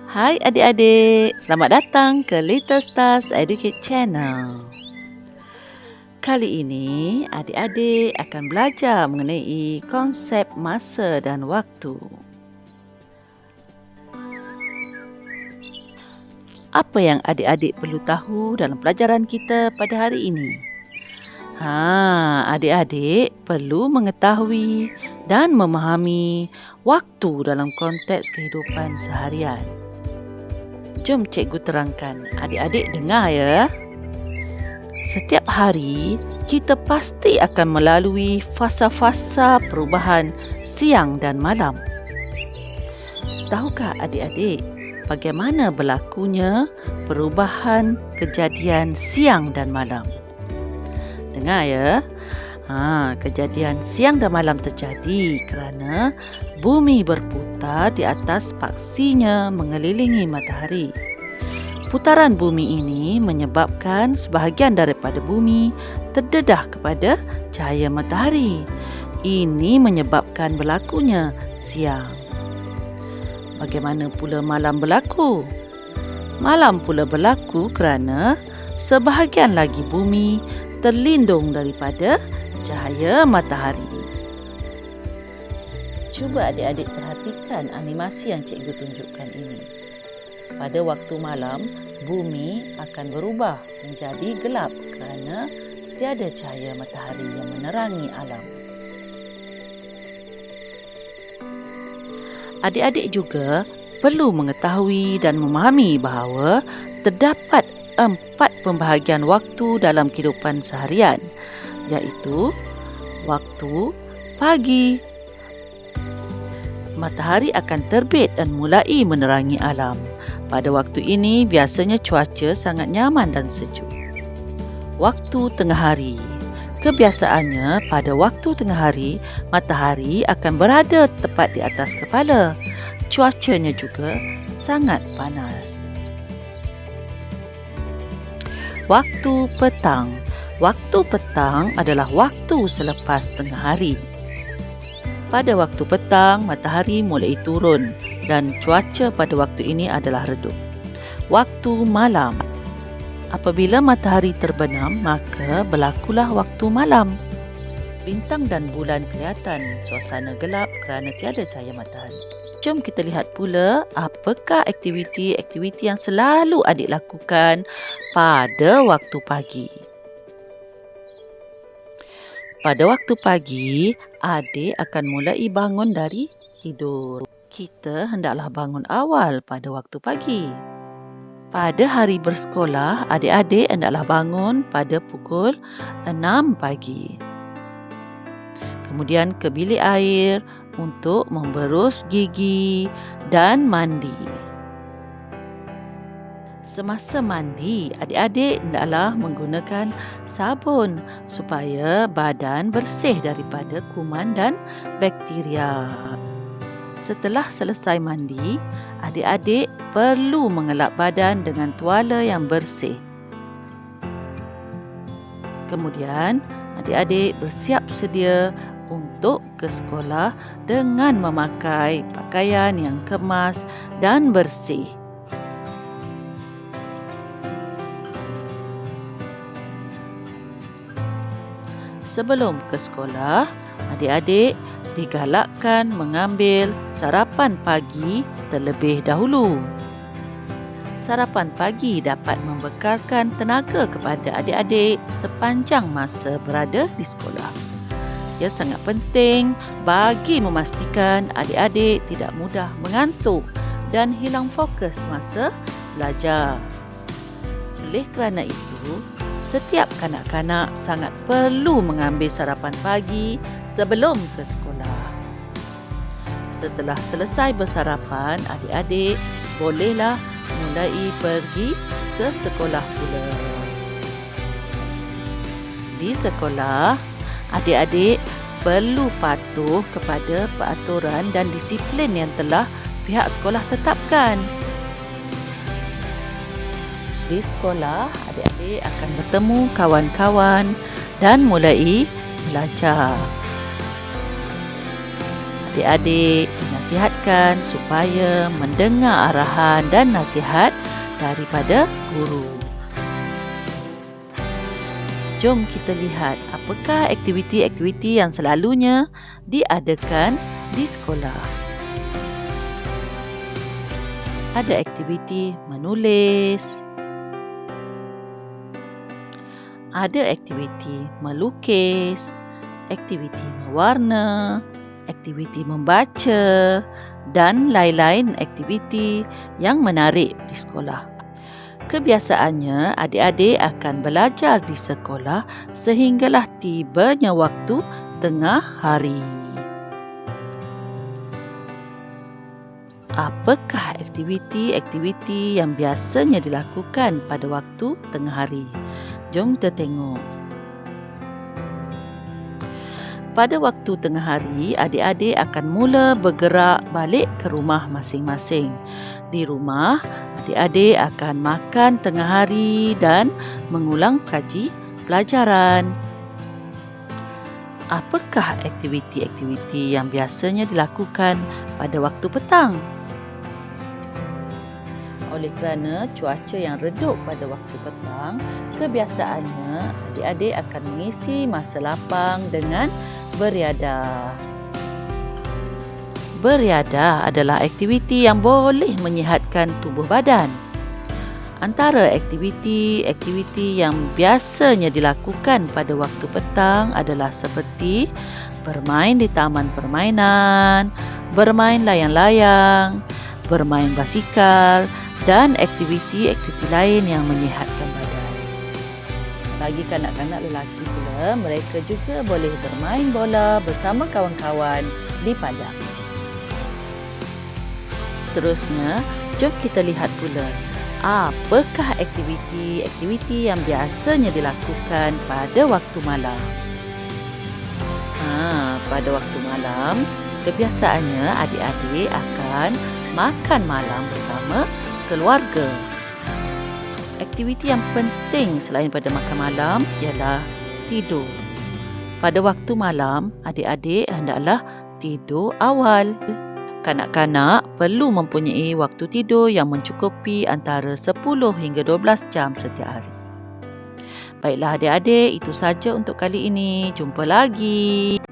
Hai adik-adik, selamat datang ke Little Stars Educate Channel. Kali ini adik-adik akan belajar mengenai konsep masa dan waktu. Apa yang adik-adik perlu tahu dalam pelajaran kita pada hari ini? Adik-adik perlu mengetahui dan memahami waktu dalam konteks kehidupan seharian. Jom cikgu terangkan. Adik-adik dengar ya. Setiap hari, kita pasti akan melalui fasa-fasa perubahan siang dan malam. Tahukah adik-adik bagaimana berlakunya perubahan kejadian siang dan malam? Dengar ya. Kejadian siang dan malam terjadi kerana bumi berputar di atas paksinya mengelilingi matahari. Putaran bumi ini menyebabkan sebahagian daripada bumi terdedah kepada cahaya matahari. Ini menyebabkan berlakunya siang. Bagaimana pula malam berlaku? Malam pula berlaku kerana sebahagian lagi bumi terlindung daripada cahaya matahari. Cuba adik-adik perhatikan animasi yang cikgu tunjukkan ini. Pada waktu malam, bumi akan berubah menjadi gelap kerana tiada cahaya matahari yang menerangi alam. Adik-adik juga perlu mengetahui dan memahami bahawa terdapat 4 pembahagian waktu dalam kehidupan seharian, iaitu waktu pagi. Matahari akan terbit dan mulai menerangi alam. Pada waktu ini biasanya cuaca sangat nyaman dan sejuk. Waktu tengah hari. Kebiasaannya pada waktu tengah hari, matahari akan berada tepat di atas kepala. Cuacanya juga sangat panas. Waktu petang. Waktu petang adalah waktu selepas tengah hari. Pada waktu petang, matahari mulai turun dan cuaca pada waktu ini adalah redup. Waktu malam. Apabila matahari terbenam, maka berlakulah waktu malam. Bintang dan bulan kelihatan, suasana gelap kerana tiada cahaya matahari. Jom kita lihat pula apakah aktiviti-aktiviti yang selalu adik lakukan pada waktu pagi. Pada waktu pagi, adik akan mulai bangun dari tidur. Kita hendaklah bangun awal pada waktu pagi. Pada hari bersekolah, adik-adik hendaklah bangun pada pukul 6 pagi. Kemudian ke bilik air untuk memberus gigi dan mandi. Semasa mandi, adik-adik hendaklah menggunakan sabun supaya badan bersih daripada kuman dan bakteria. Setelah selesai mandi, adik-adik perlu mengelap badan dengan tuala yang bersih. Kemudian, adik-adik bersiap sedia untuk ke sekolah dengan memakai pakaian yang kemas dan bersih. Sebelum ke sekolah, adik-adik digalakkan mengambil sarapan pagi terlebih dahulu. Sarapan pagi dapat membekalkan tenaga kepada adik-adik sepanjang masa berada di sekolah. Ia sangat penting bagi memastikan adik-adik tidak mudah mengantuk dan hilang fokus masa belajar. Oleh kerana itu, setiap kanak-kanak sangat perlu mengambil sarapan pagi sebelum ke sekolah. Setelah selesai bersarapan, adik-adik bolehlah mulai pergi ke sekolah pula. Di sekolah, adik-adik perlu patuh kepada peraturan dan disiplin yang telah pihak sekolah tetapkan. Di sekolah, adik-adik akan bertemu kawan-kawan dan mulai belajar. Adik-adik dinasihatkan dipastikan supaya mendengar arahan dan nasihat daripada guru. Jom kita lihat apakah aktiviti-aktiviti yang selalunya diadakan di sekolah. Ada aktiviti menulis, ada aktiviti melukis, aktiviti mewarna, aktiviti membaca dan lain-lain aktiviti yang menarik di sekolah. Kebiasaannya, adik-adik akan belajar di sekolah sehinggalah tibanya waktu tengah hari. Apakah aktiviti-aktiviti yang biasanya dilakukan pada waktu tengah hari? Jom kita tengok. Pada waktu tengah hari, adik-adik akan mula bergerak balik ke rumah masing-masing. Di rumah, adik-adik akan makan tengah hari dan mengulang kaji pelajaran. Apakah aktiviti-aktiviti yang biasanya dilakukan pada waktu petang? Oleh kerana cuaca yang redup pada waktu petang, kebiasaannya adik-adik akan mengisi masa lapang dengan beriadah. Beriadah adalah aktiviti yang boleh menyihatkan tubuh badan. Antara aktiviti-aktiviti yang biasanya dilakukan pada waktu petang adalah seperti bermain di taman permainan, bermain layang-layang, bermain basikal dan aktiviti-aktiviti lain yang menyihatkan badan. Bagi kanak-kanak lelaki pula, mereka juga boleh bermain bola bersama kawan-kawan di padang. Seterusnya, jom kita lihat pula apakah aktiviti-aktiviti yang biasanya dilakukan pada waktu malam. Pada waktu malam, kebiasaannya adik-adik akan makan malam bersama keluarga. Aktiviti yang penting selain pada makan malam ialah tidur. Pada waktu malam, adik-adik hendaklah tidur awal. Kanak-kanak perlu mempunyai waktu tidur yang mencukupi antara 10 hingga 12 jam setiap hari. Baiklah adik-adik, itu saja untuk kali ini. Jumpa lagi.